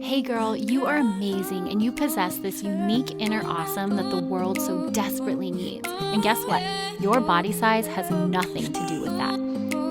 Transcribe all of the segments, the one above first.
Hey girl, you are amazing and you possess this unique inner awesome that the world so desperately needs. And guess what? Your body size has nothing to do with that.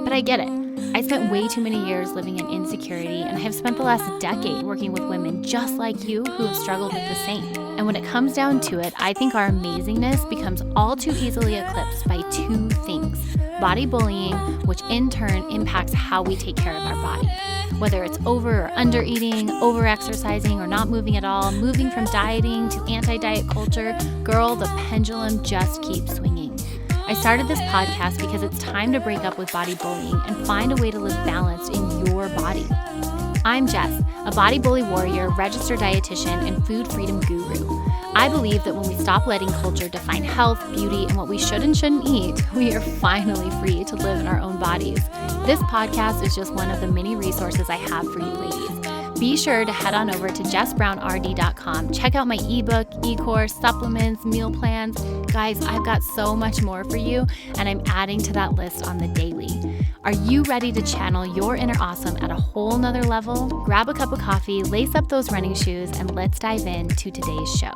But I get it. I spent way too many years living in insecurity, and I have spent the last decade working with women just like you who have struggled with the same. And when it comes down to it, I think our amazingness becomes all too easily eclipsed by two things: body bullying, which in turn impacts how we take care of our body. Whether it's over or under eating, over exercising or not moving at all, moving from dieting to anti-diet culture, girl, the pendulum just keeps swinging. I started this podcast because it's time to break up with body bullying and find a way to live balanced in your body. I'm Jess, a body bully warrior, registered dietitian, and food freedom guru. I believe that when we stop letting culture define health, beauty, and what we should and shouldn't eat, we are finally free to live in our own bodies. This podcast is just one of the many resources I have for you ladies. Be sure to head on over to jessbrownrd.com. Check out my ebook, e-course, supplements, meal plans. Guys, I've got so much more for you, and I'm adding to that list on the daily. Are you ready to channel your inner awesome at a whole nother level? Grab a cup of coffee, lace up those running shoes, and let's dive into today's show.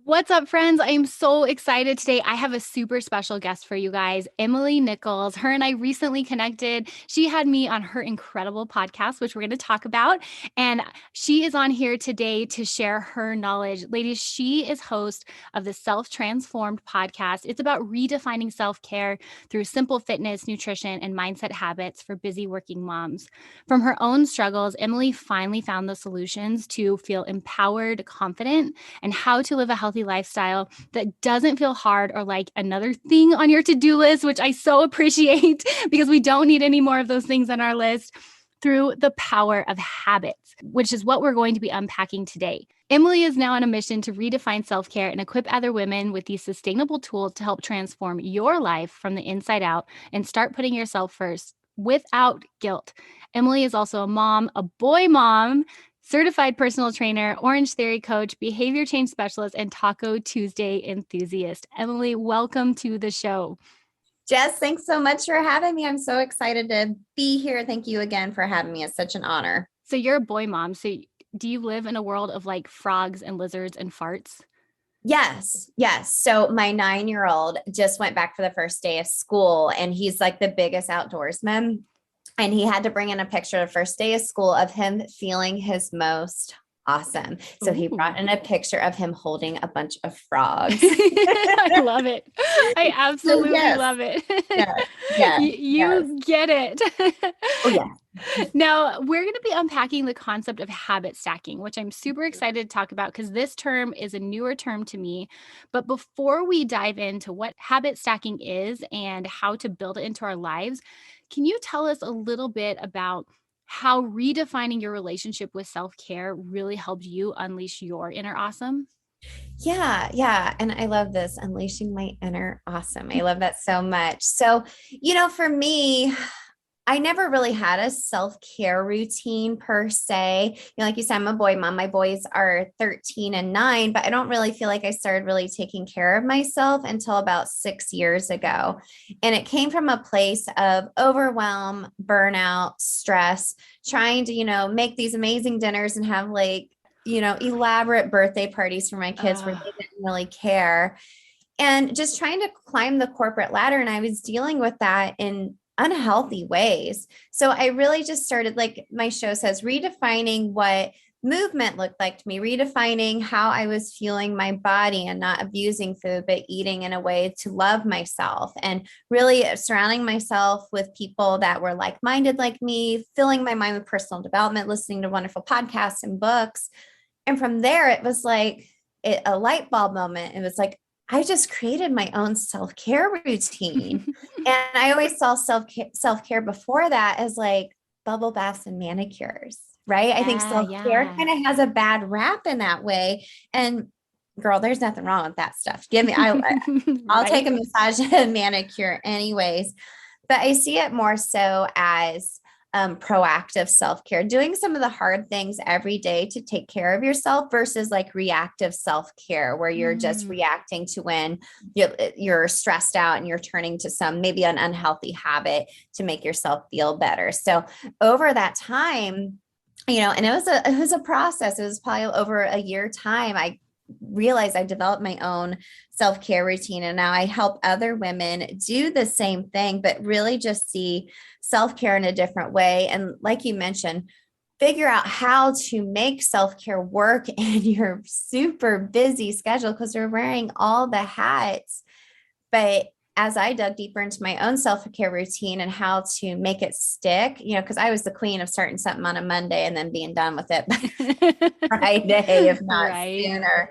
What's up, friends? I am so excited today. I have a super special guest for you guys, Emily Nichols. Her and I recently connected. She had me on her incredible podcast, which we're going to talk about. And she is on here today to share her knowledge. Ladies, she is host of the Self-Transformed podcast. It's about redefining self-care through simple fitness, nutrition, and mindset habits for busy working moms. From her own struggles, Emily finally found the solutions to feel empowered, confident, and how to live a healthy lifestyle that doesn't feel hard or like another thing on your to-do list, which I so appreciate because we don't need any more of those things on our list, through the power of habits, which is what we're going to be unpacking today. Emily is now on a mission to redefine self-care and equip other women with these sustainable tools to help transform your life from the inside out and start putting yourself first without guilt. Emily is also a mom, a boy mom, certified personal trainer, Orange Theory coach, behavior change specialist, and Taco Tuesday enthusiast. Emily, welcome to the show. Jess, thanks so much for having me. I'm so excited to be here. Thank you again for having me. It's such an honor. So you're a boy mom. So do you live in a world of like frogs and lizards and farts? Yes. So my 9-year-old just went back for the first day of school, and he's like the biggest outdoorsman. And he had to bring in a picture the first day of school of him feeling his most awesome. So he brought in a picture of him holding a bunch of frogs. I love it. I absolutely love it. You get it. Oh, yeah. Now, we're going to be unpacking the concept of habit stacking, which I'm super excited to talk about because this term is a newer term to me. But before we dive into what habit stacking is and how to build it into our lives, can you tell us a little bit about how redefining your relationship with self-care really helped you unleash your inner awesome? Yeah. And I love this, unleashing my inner awesome. I love that so much. So, for me, I never really had a self-care routine per se. Like you said, I'm a boy mom. My boys are 13 and 9, but I don't really feel like I started really taking care of myself until about 6 years ago. And it came from a place of overwhelm, burnout, stress, trying to, make these amazing dinners and have elaborate birthday parties for my kids where they didn't really care. And just trying to climb the corporate ladder. And I was dealing with that in unhealthy ways. So I really just started, like my show says, redefining what movement looked like to me, redefining how I was fueling my body and not abusing food, but eating in a way to love myself, and really surrounding myself with people that were like-minded like me, filling my mind with personal development, listening to wonderful podcasts and books. And from there, it was like a light bulb moment. It was like, I just created my own self-care routine. And I always saw self-care before that as like bubble baths and manicures, right? I think self-care kind of has a bad rap in that way. And girl, there's nothing wrong with that stuff. I'll take a massage and a manicure anyways. But I see it more so as proactive self-care, doing some of the hard things every day to take care of yourself versus like reactive self-care where you're just reacting to when you're stressed out and you're turning to some maybe an unhealthy habit to make yourself feel better. So over that time, and it was a process. It was probably over a year time. I realized I developed my own self-care routine, and now I help other women do the same thing, but really just see self-care in a different way. And like you mentioned, figure out how to make self-care work in your super busy schedule because you're wearing all the hats. But as I dug deeper into my own self-care routine and how to make it stick, because I was the queen of starting something on a Monday and then being done with it by Friday, if not sooner,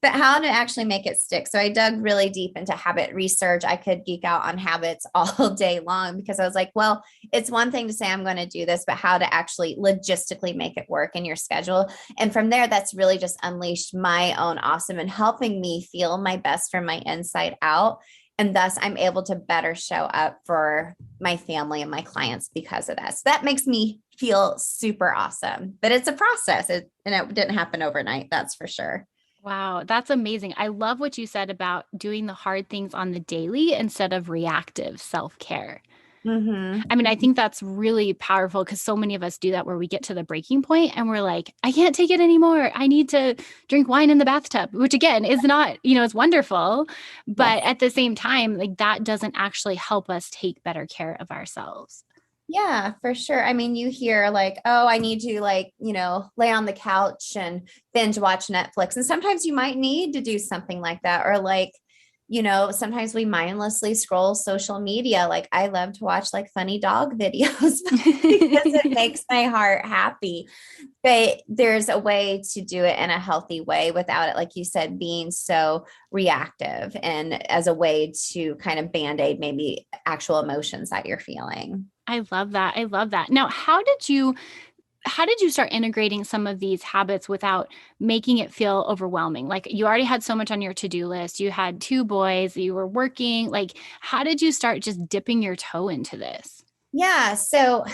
but how to actually make it stick. So I dug really deep into habit research. I could geek out on habits all day long because I was like, well, it's one thing to say I'm going to do this, but how to actually logistically make it work in your schedule. And from there, that's really just unleashed my own awesome and helping me feel my best from my inside out. And thus I'm able to better show up for my family and my clients because of that. So that makes me feel super awesome, but it's a process and it didn't happen overnight. That's for sure. Wow, that's amazing. I love what you said about doing the hard things on the daily instead of reactive self-care. I mean, I think that's really powerful because so many of us do that where we get to the breaking point and we're like, I can't take it anymore. I need to drink wine in the bathtub, which again is not, it's wonderful. But at the same time, like that doesn't actually help us take better care of ourselves. Yeah, for sure. I mean, you hear like, oh, I need to lay on the couch and binge watch Netflix. And sometimes you might need to do something like that. Or like, sometimes we mindlessly scroll social media. Like I love to watch like funny dog videos because it makes my heart happy. But there's a way to do it in a healthy way without it, like you said, being so reactive and as a way to kind of band-aid maybe actual emotions that you're feeling. I love that. I love that. Now, how did you start integrating some of these habits without making it feel overwhelming? Like you already had so much on your to-do list. You had 2 boys, you were working. Like, how did you start just dipping your toe into this? Yeah. So,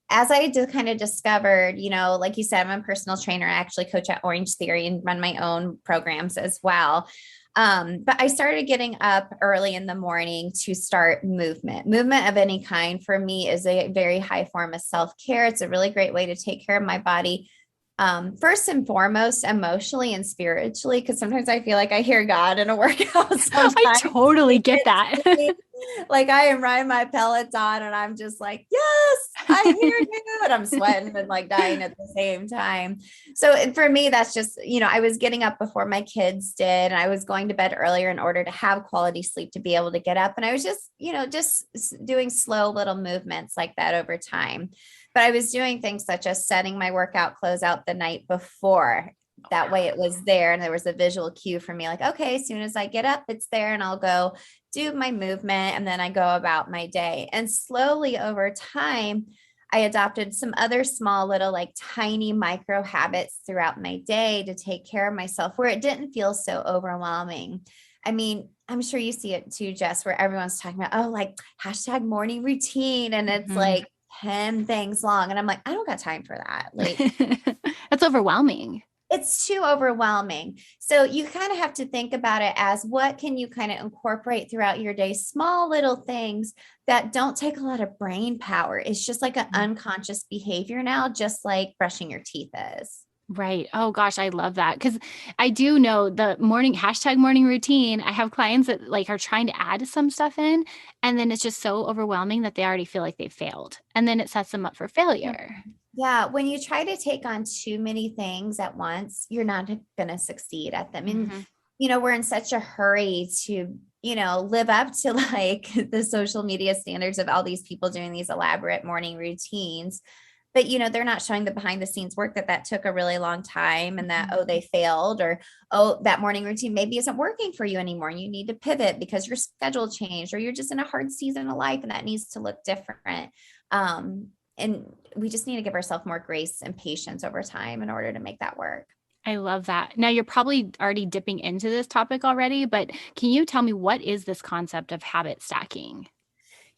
as I just kind of discovered, like you said, I'm a personal trainer. I actually coach at Orange Theory and run my own programs as well. But I started getting up early in the morning to start movement of any kind for me is a very high form of self-care. It's a really great way to take care of my body. First and foremost, emotionally and spiritually, because sometimes I feel like I hear God in a workout. I totally get that. Like I am riding my Peloton and I'm just like, yes, I hear you. And I'm sweating and like dying at the same time. So for me, that's just, I was getting up before my kids did. And I was going to bed earlier in order to have quality sleep to be able to get up. And I was just, just doing slow little movements like that over time. But I was doing things such as setting my workout clothes out the night before. That way it was there and there was a visual cue for me like, okay, as soon as I get up, it's there and I'll go do my movement and then I go about my day. And slowly over time, I adopted some other small little like tiny micro habits throughout my day to take care of myself where it didn't feel so overwhelming. I mean, I'm sure you see it too, Jess, where everyone's talking about, oh, like hashtag morning routine. And it's like 10 things long. And I'm like, I don't got time for that. Like that's overwhelming. It's too overwhelming. So you kind of have to think about it as what can you kind of incorporate throughout your day, small little things that don't take a lot of brain power. It's just like an unconscious behavior now, just like brushing your teeth is. Right. Oh gosh, I love that. Cause I do know the hashtag morning routine. I have clients that like are trying to add some stuff in and then it's just so overwhelming that they already feel like they failed. And then it sets them up for failure. Yeah. When you try to take on too many things at once, you're not going to succeed at them. And, we're in such a hurry to, live up to like the social media standards of all these people doing these elaborate morning routines. But, they're not showing the behind the scenes work that took a really long time and that, oh, they failed or, oh, that morning routine maybe isn't working for you anymore. And you need to pivot because your schedule changed or you're just in a hard season of life and that needs to look different. And we just need to give ourselves more grace and patience over time in order to make that work. I love that. Now you're probably already dipping into this topic already, but can you tell me what is this concept of habit stacking?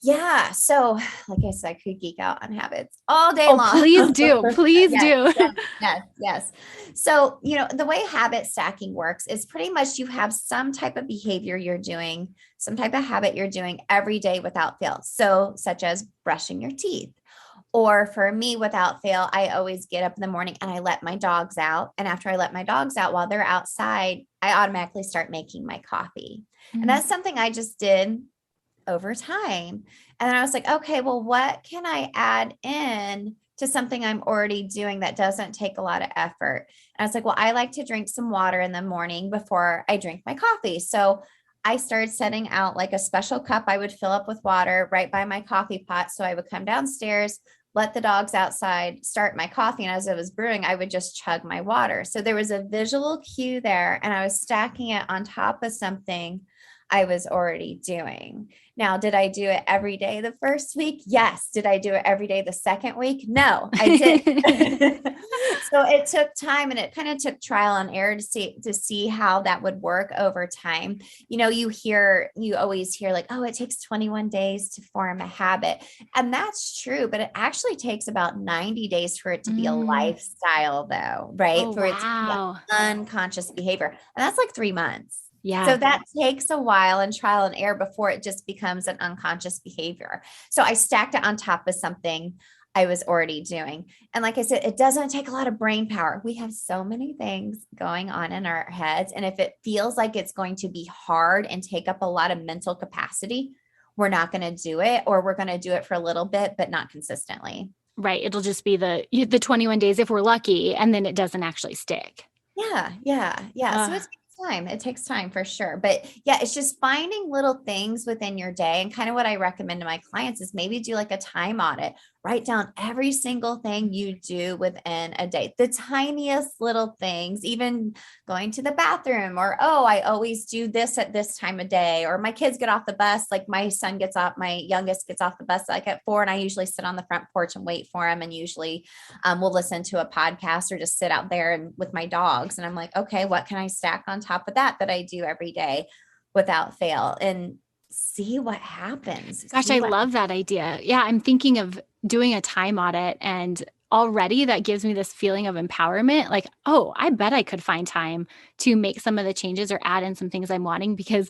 Yeah. So, like I said, I could geek out on habits all day Oh, long. please do. Please Yes, do. yes, yes, yes. So, the way habit stacking works is pretty much you have some type of behavior you're doing, some type of habit you're doing every day without fail. So, such as brushing your teeth. Or for me, without fail, I always get up in the morning and I let my dogs out. And after I let my dogs out while they're outside, I automatically start making my coffee. And Mm. that's something I just did over time. And then I was like, okay, well, what can I add in to something I'm already doing that doesn't take a lot of effort? And I was like, well, I like to drink some water in the morning before I drink my coffee. So I started setting out like a special cup I would fill up with water right by my coffee pot. So I would come downstairs, let the dogs outside, start my coffee. And as it was brewing, I would just chug my water. So there was a visual cue there, and I was stacking it on top of something I was already doing. Now, did I do it every day the first week? Yes. Did I do it every day the second week? No, I did. So it took time, and it kind of took trial and error to see how that would work over time. You always hear like, oh, it takes 21 days to form a habit. And that's true, but it actually takes about 90 days for it to be a Mm. lifestyle though, right? Oh, For it to be an wow. unconscious behavior. And that's like 3 months. So Yeah. that takes a while and trial and error before it just becomes an unconscious behavior. So I stacked it on top of something I was already doing. And like I said, it doesn't take a lot of brain power. We have so many things going on in our heads. And if it feels like it's going to be hard and take up a lot of mental capacity, we're not going to do it, or we're going to do it for a little bit, but not consistently. Right. It'll just be the 21 days if we're lucky, and then it doesn't actually stick. Yeah, yeah, yeah. So it Ugh. takes time. It takes time for sure. But yeah, it's just finding little things within your day. And kind of what I recommend to my clients is maybe do like a time audit. Write down every single thing you do within a day, the tiniest little things, even going to the bathroom, or, oh, I always do this at this time of day, or my kids get off the bus. Like my youngest gets off the bus like at 4, and I usually sit on the front porch and wait for him. And usually we'll listen to a podcast or just sit out there and with my dogs. And I'm like, okay, what can I stack on top of that I do every day without fail, and see what happens. Gosh, I love that idea. Yeah, I'm thinking of doing a time audit, and already that gives me this feeling of empowerment. Like, oh, I bet I could find time to make some of the changes or add in some things I'm wanting because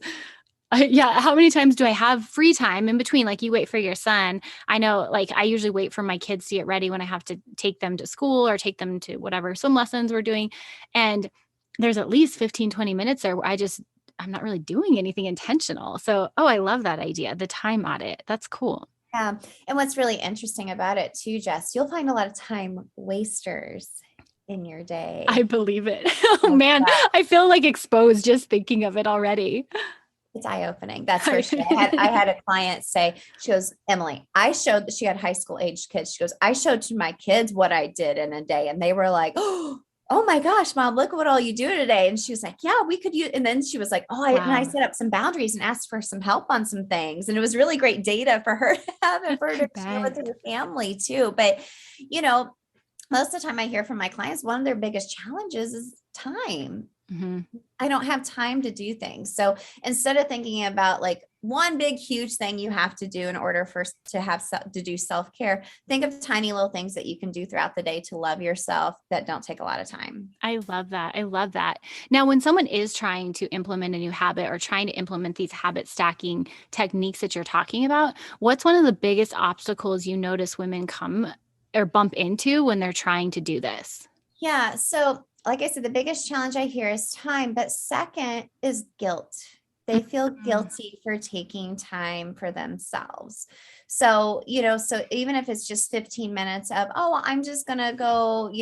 yeah, how many times do I have free time in between? Like, you wait for your son. I know, like, I usually wait for my kids to get ready when I have to take them to school or take them to whatever swim lessons we're doing. And there's at least 15, 20 minutes there where I'm not really doing anything intentional. So, oh, I love that idea. The time audit. That's cool. Yeah. And what's really interesting about it too, Jess, you'll find a lot of time wasters in your I day. believe it. Oh man, I feel like exposed just thinking of it already. It's eye-opening. That's for sure. I had a client say, she goes, Emily, I showed that she had high school age kids. She goes, I showed to my kids what I did in a day. And they were like, oh my gosh, mom, look at what all you do today. And she was like, yeah, we could use, and then she was like, and I Wow. set up some boundaries and asked for some help on some things. And it was really great data for her to have and for her to share with her family too. But, most of the time I hear from my clients, one of their biggest challenges is time. Mm-hmm. I don't have time to do things. So instead of thinking about like one big, huge thing you have to do in order to do self-care, think of tiny little things that you can do throughout the day to love yourself that don't take a lot of time. I love that. I love that. Now, when someone is trying to implement a new habit or trying to implement these habit stacking techniques that you're talking about, what's one of the biggest obstacles you notice women come or bump into when they're trying to do this? Yeah. So like I said, the biggest challenge I hear is time, but second is guilt. They feel guilty for taking time for themselves. So, so even if it's just 15 minutes of, oh, I'm just going to go,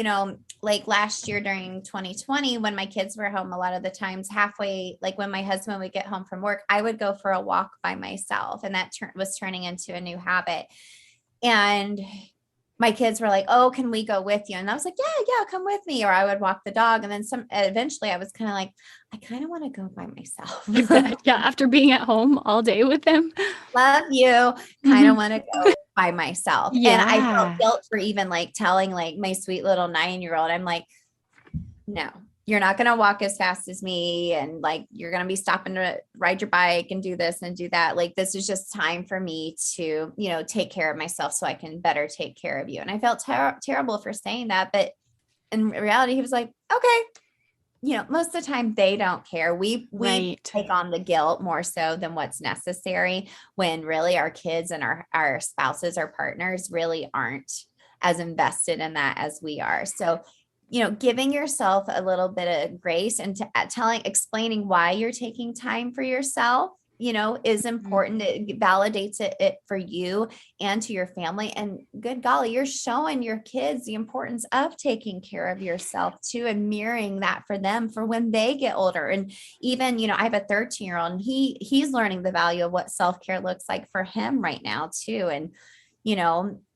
like last year during 2020, when my kids were home, a lot of the times halfway, like when my husband would get home from work, I would go for a walk by myself. And that was turning into a new habit. And my kids were like, oh, can we go with you? And I was like, yeah, come with me. Or I would walk the dog. And then eventually I was kind of like, I kind of want to go by myself. Yeah. After being at home all day with them. Love you. Kind of want to go by myself. Yeah. And I felt guilt for even like telling like my sweet little 9-year-old, I'm like, no. you're not going to walk as fast as me. And like, you're going to be stopping to ride your bike and do this and do that. Like, this is just time for me to, take care of myself so I can better take care of you. And I felt terrible for saying that, but in reality, he was like, okay, most of the time they don't care. We Right. take on the guilt more so than what's necessary, when really our kids and our spouses, our partners really aren't as invested in that as we are. So, giving yourself a little bit of grace and explaining why you're taking time for yourself, is important. It validates it for you and to your family. And good golly, you're showing your kids the importance of taking care of yourself too, and mirroring that for them for when they get older. And even, I have a 13-year-old, and he's learning the value of what self-care looks like for him right now too. And,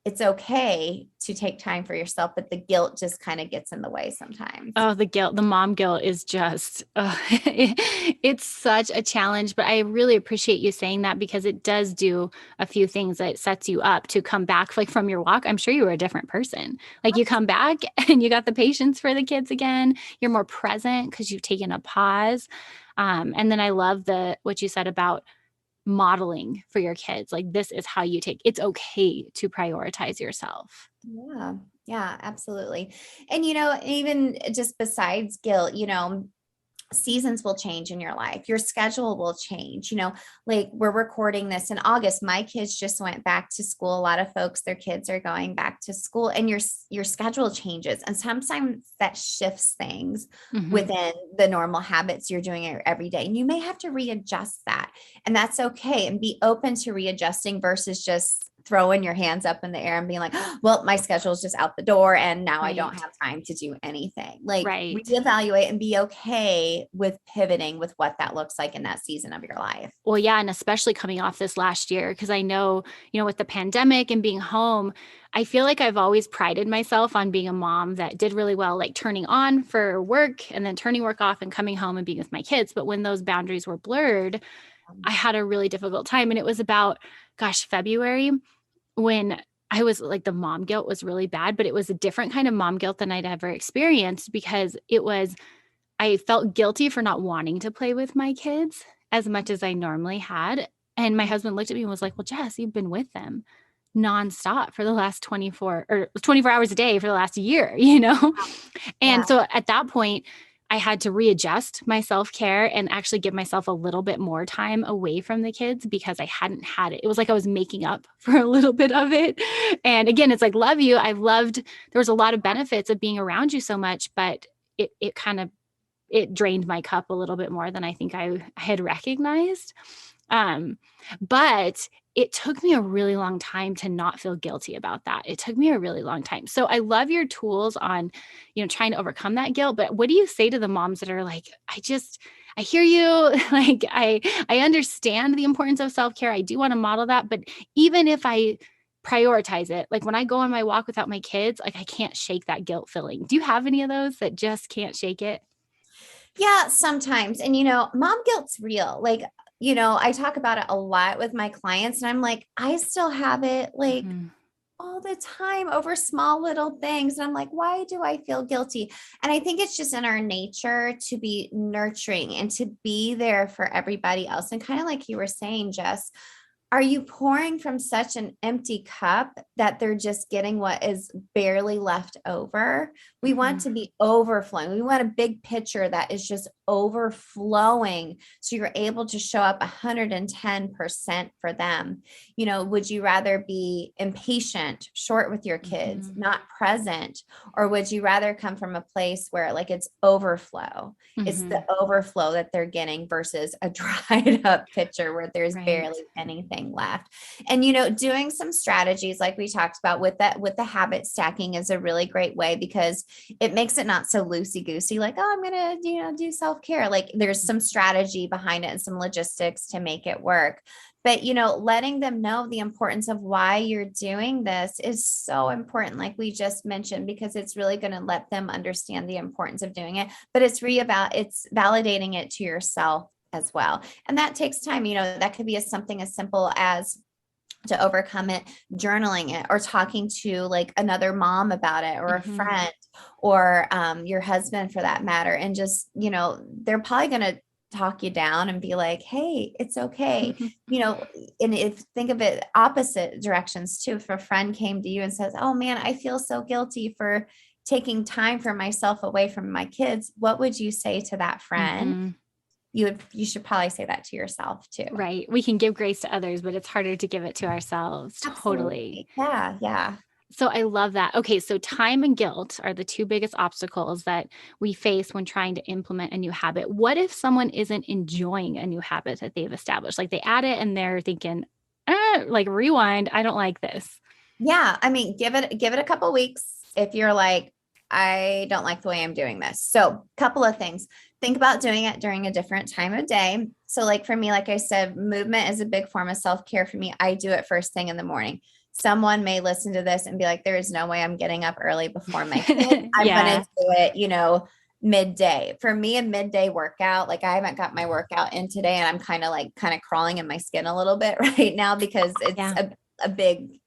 it's okay to take time for yourself, but the guilt just kind of gets in the way sometimes. Oh, the guilt, the mom guilt is just, it's such a challenge, but I really appreciate you saying that, because it does do a few things that sets you up to come back like from your walk. I'm sure you were a different person. Like, you come back and you got the patience for the kids again. You're more present because you've taken a pause. And then I love what you said about modeling for your kids. Like, this is how it's okay to prioritize yourself. Yeah. Yeah, absolutely. And, even just besides guilt, seasons will change in your life. Your schedule will change. Like, we're recording this in August. My kids just went back to school. A lot of folks, their kids are going back to school, and your schedule changes. And sometimes that shifts things within the normal habits you're doing every day. And you may have to readjust that. And that's okay. And be open to readjusting versus just throwing your hands up in the air and being like, well, my schedule is just out the door and now I don't have time to do anything. Like, reevaluate and be okay with pivoting with what that looks like in that season of your life. Well, yeah. And especially coming off this last year, because I know, with the pandemic and being home, I feel like I've always prided myself on being a mom that did really well, like turning on for work and then turning work off and coming home and being with my kids. But when those boundaries were blurred, I had a really difficult time. And it was about, February, when I was like, the mom guilt was really bad, but it was a different kind of mom guilt than I'd ever experienced, because I felt guilty for not wanting to play with my kids as much as I normally had. And my husband looked at me and was like, well, Jess, you've been with them nonstop for the last 24 hours a day for the last year, And so at that point, I had to readjust my self-care and actually give myself a little bit more time away from the kids, because I hadn't had it. It was like I was making up for a little bit of it. And again, it's like, love you. There was a lot of benefits of being around you so much, but it drained my cup a little bit more than I think I had recognized. But it took me a really long time to not feel guilty about that. It took me a really long time. So I love your tools on, trying to overcome that guilt. But what do you say to the moms that are like, I hear you. Like, I understand the importance of self-care. I do want to model that. But even if I prioritize it, like when I go on my walk without my kids, like, I can't shake that guilt feeling. Do you have any of those that just can't shake it? Yeah, sometimes. And, mom guilt's real. Like, I talk about it a lot with my clients, and I'm like, I still have it like all the time over small little things. And I'm like, why do I feel guilty? And I think it's just in our nature to be nurturing and to be there for everybody else. And kind of like you were saying, Jess, are you pouring from such an empty cup that they're just getting what is barely left over? We want to be overflowing. We want a big pitcher that is just overflowing, so you're able to show up 110% for them. Would you rather be impatient, short with your kids, not present, or would you rather come from a place where like it's overflow? It's the overflow that they're getting versus a dried up pitcher where there's barely anything left. And doing some strategies like we talked about with the habit stacking is a really great way, because it makes it not so loosey goosey, like, oh, I'm gonna do self-care. Like, there's some strategy behind it and some logistics to make it work. But letting them know the importance of why you're doing this is so important, like we just mentioned, because it's really going to let them understand the importance of doing it. But it's validating it to yourself as well. And that takes time. That could be something as simple as to overcome it, journaling it, or talking to like another mom about it, or a Mhm. friend, or your husband for that matter. And just, they're probably going to talk you down and be like, hey, it's okay. And if think of it opposite directions too, if a friend came to you and says, oh man, I feel so guilty for taking time for myself away from my kids, what would you say to that friend? Mhm. You should probably say that to yourself too. Right. We can give grace to others, but it's harder to give it to ourselves. Totally. Absolutely. Yeah. Yeah. So I love that. Okay, so time and guilt are the two biggest obstacles that we face when trying to implement a new habit. What if someone isn't enjoying a new habit that they've established? Like they add it and they're thinking, like rewind, I don't like this. Yeah. I mean, give it a couple weeks if you're like, I don't like the way I'm doing this. So, couple of things. Think about doing it during a different time of day. So, like for me, like I said, movement is a big form of self-care for me. I do it first thing in the morning. Someone may listen to this and be like, there is no way I'm getting up early before my kids. I'm going Yeah. to do it, midday. For me, a midday workout, like I haven't got my workout in today, and I'm kind of crawling in my skin a little bit right now because it's Yeah. a big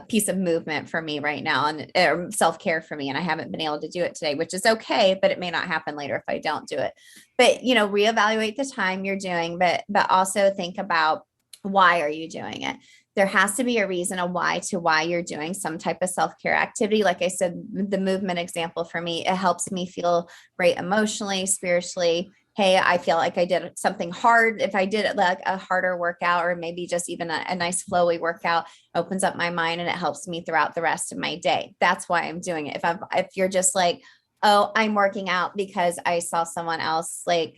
piece of movement for me right now, and self-care for me. And I haven't been able to do it today, which is okay, but it may not happen later if I don't do it. But, reevaluate the time you're doing, but also think about, why are you doing it? There has to be a reason, a why to why you're doing some type of self-care activity. Like I said, the movement example for me, it helps me feel great emotionally, spiritually. Hey, I feel like I did something hard. If I did it like a harder workout, or maybe just even a nice flowy workout, opens up my mind and it helps me throughout the rest of my day. That's why I'm doing it. If you're just like, oh, I'm working out because I saw someone else like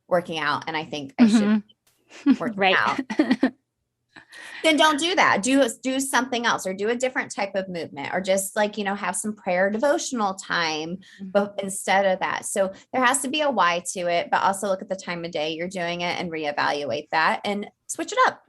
working out and I think I should Mhm. work Right. out, then don't do that. Do something else, or do a different type of movement, or just like, have some prayer devotional time, but instead of that. So there has to be a why to it, but also look at the time of day you're doing it and reevaluate that and switch it up.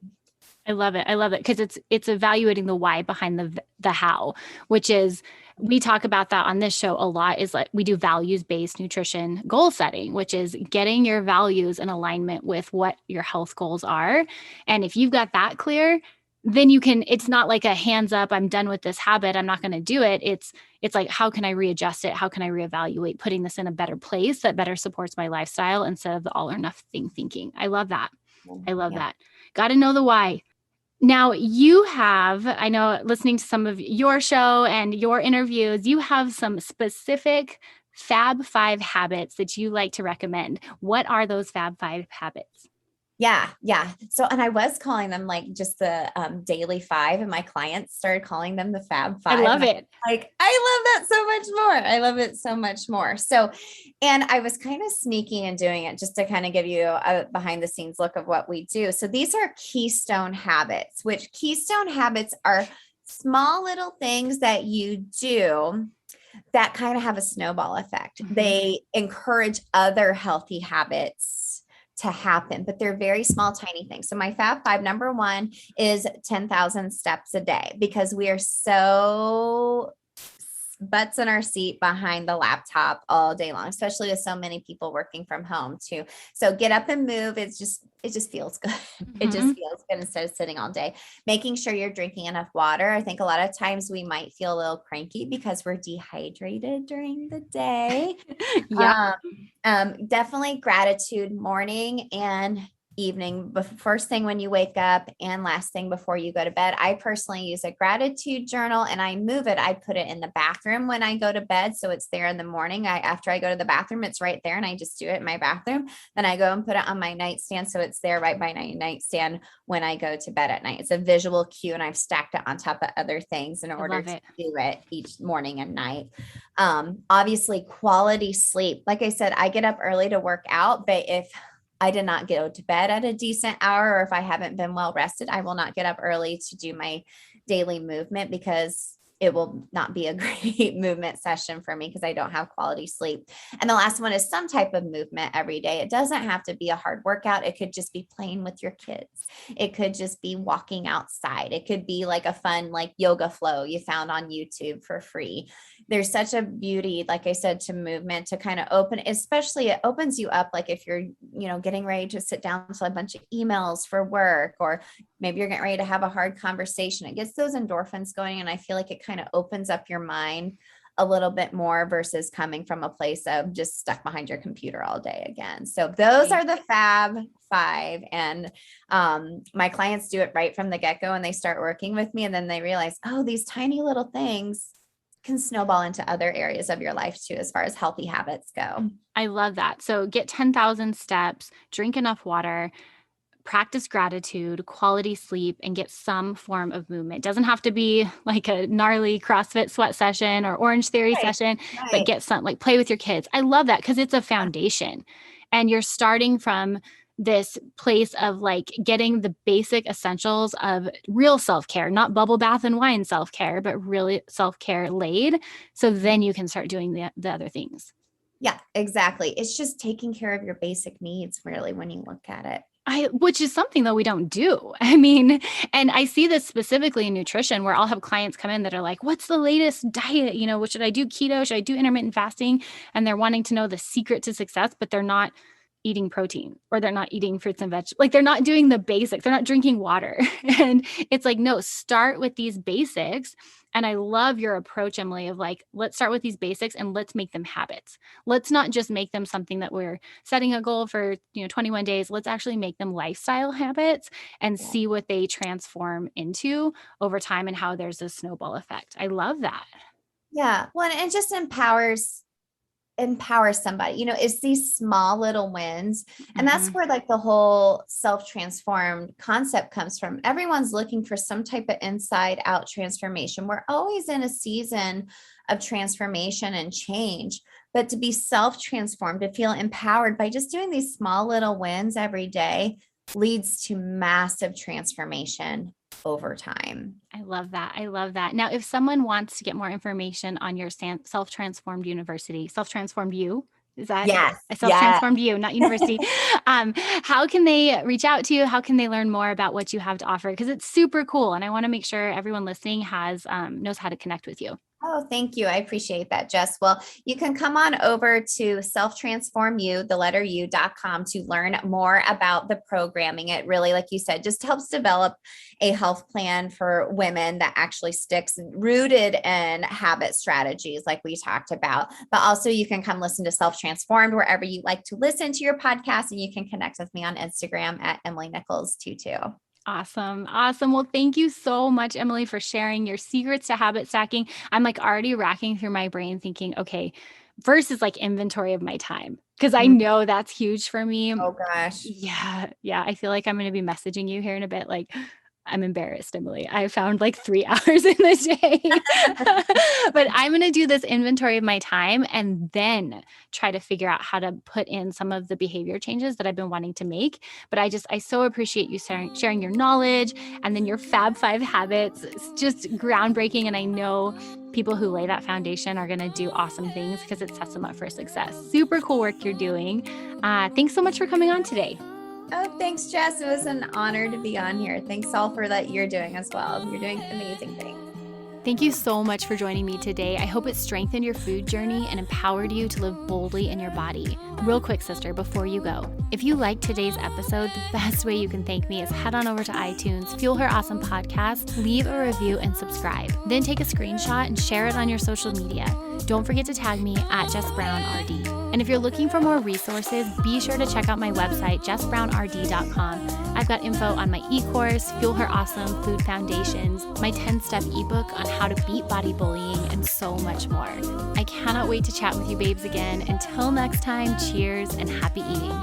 I love it. I love it because it's evaluating the why behind the how, which is we talk about that on this show a lot. Is like we do values-based nutrition goal setting, which is getting your values in alignment with what your health goals are. And if you've got that clear, then you can. It's not like a hands up. I'm done with this habit. I'm not going to do it. It's like how can I readjust it? How can I reevaluate putting this in a better place that better supports my lifestyle instead of the all or nothing thinking. I love that. I love Yeah. that. Got to know the why. Now, you have, I know listening to some of your show and your interviews, you have some specific Fab Five habits that you like to recommend. What are those Fab Five habits? Yeah. Yeah. So, and I was calling them like just the daily five, and my clients started calling them the Fab I Five. love And it. I'm like, I love that so much more. I love it so much more. So, and I was kind of sneaky and doing it just to kind of give you a behind the scenes look of what we do. So these are keystone habits, which keystone habits are small little things that you do that kind of have a snowball effect. Mhm. They encourage other healthy habits to happen, but they're very small, tiny things. So my Fab Five, number one is 10,000 steps a day, because we are so butts in our seat behind the laptop all day long, especially with so many people working from home too. So get up and move. It just feels good. It just Mhm. feels good instead of sitting all day. Making sure you're drinking enough water. I think a lot of times we might feel a little cranky because we're dehydrated during the day. Yep. Um, definitely gratitude morning and evening, first thing when you wake up and last thing before you go to bed. I personally use a gratitude journal, and I move it. I put it in the bathroom when I go to bed, so it's there in the morning. After I go to the bathroom, it's right there, and I just do it in my bathroom. Then I go and put it on my nightstand, so it's there right by my nightstand when I go to bed at night. It's a visual cue, and I've stacked it on top of other things in I order love to it. do it each morning and night. Obviously quality sleep. Like I said, I get up early to work out, but if I did not go to bed at a decent hour, or if I haven't been well rested, I will not get up early to do my daily movement, because it will not be a great movement session for me because I don't have quality sleep. And the last one is some type of movement every day. It doesn't have to be a hard workout. It could just be playing with your kids. It could just be walking outside. It could be like a fun, like yoga flow you found on YouTube for free. There's such a beauty, like I said, to movement, to kind of open, especially it opens you up. Like if you're, getting ready to sit down to a bunch of emails for work, or maybe you're getting ready to have a hard conversation, it gets those endorphins going. And I feel like it kind of opens up your mind a little bit more versus coming from a place of just stuck behind your computer all day again. So those are the Fab Five. And my clients do it right from the get-go, and they start working with me, and then they realize, oh, these tiny little things can snowball into other areas of your life too, as far as healthy habits go. I love that. So get 10,000 steps, drink enough water, practice gratitude, quality sleep, and get some form of movement. It doesn't have to be like a gnarly CrossFit sweat session or Orange Theory session, but get some, like play with your kids. I love that because it's a foundation, and you're starting from this place of like getting the basic essentials of real self-care, not bubble bath and wine self-care, but really self-care laid. So then you can start doing the other things. Yeah, exactly. It's just taking care of your basic needs, really, when you look at it. Which is something that we don't do. I mean, and I see this specifically in nutrition, where I'll have clients come in that are like, what's the latest diet? What should I do? Keto? Should I do intermittent fasting? And they're wanting to know the secret to success, but they're not eating protein, or they're not eating fruits and vegetables. Like they're not doing the basics. They're not drinking water. And it's like, no, start with these basics. And I love your approach, Emily, of like, let's start with these basics and let's make them habits. Let's not just make them something that we're setting a goal for, 21 days. Let's actually make them lifestyle habits and see what they transform into over time, and how there's a snowball effect. I love that. Yeah. Well, and it just empowers somebody, it's these small little wins. And that's where like the whole self-transformed concept comes from. Everyone's looking for some type of inside out transformation. We're always in a season of transformation and change, but to be self-transformed, to feel empowered by just doing these small little wins every day leads to massive transformation over time. I love that. I love that. Now, if someone wants to get more information on your Self-Transformed University, Self-Transformed You, is that? Yes. Self-Transformed You, not university. How can they reach out to you? How can they learn more about what you have to offer? Because it's super cool. And I want to make sure everyone listening knows how to connect with you. Oh, thank you. I appreciate that, Jess. Well, you can come on over to selftransformu.com to learn more about the programming. It really, like you said, just helps develop a health plan for women that actually sticks, rooted in habit strategies like we talked about. But also you can come listen to Self-Transformed wherever you like to listen to your podcast, and you can connect with me on Instagram at Emily Nichols 22. Awesome. Well, thank you so much, Emily, for sharing your secrets to habit stacking. I'm like already racking through my brain thinking, okay, first is like inventory of my time, because I know that's huge for me. Oh gosh. Yeah. I feel like I'm going to be messaging you here in a bit. Like, I'm embarrassed, Emily. I found like 3 hours in the day, but I'm going to do this inventory of my time and then try to figure out how to put in some of the behavior changes that I've been wanting to make. But I so appreciate you sharing your knowledge, and then your Fab 5 habits. It's just groundbreaking. And I know people who lay that foundation are going to do awesome things because it sets them up for success. Super cool work you're doing. Thanks so much for coming on today. Oh, thanks, Jess. It was an honor to be on here. Thanks all for that you're doing as well. You're doing amazing things. Thank you so much for joining me today. I hope it strengthened your food journey and empowered you to live boldly in your body. Real quick, sister, before you go, if you liked today's episode, the best way you can thank me is head on over to iTunes, Fuel Her Awesome Podcast, leave a review and subscribe. Then take a screenshot and share it on your social media. Don't forget to tag me at Jess Brown RD. And if you're looking for more resources, be sure to check out my website, jessbrownrd.com. I've got info on my e-course, Fuel Her Awesome Food Foundations, my 10-step ebook on how to beat body bullying, and so much more. I cannot wait to chat with you babes again. Until next time, cheers and happy eating.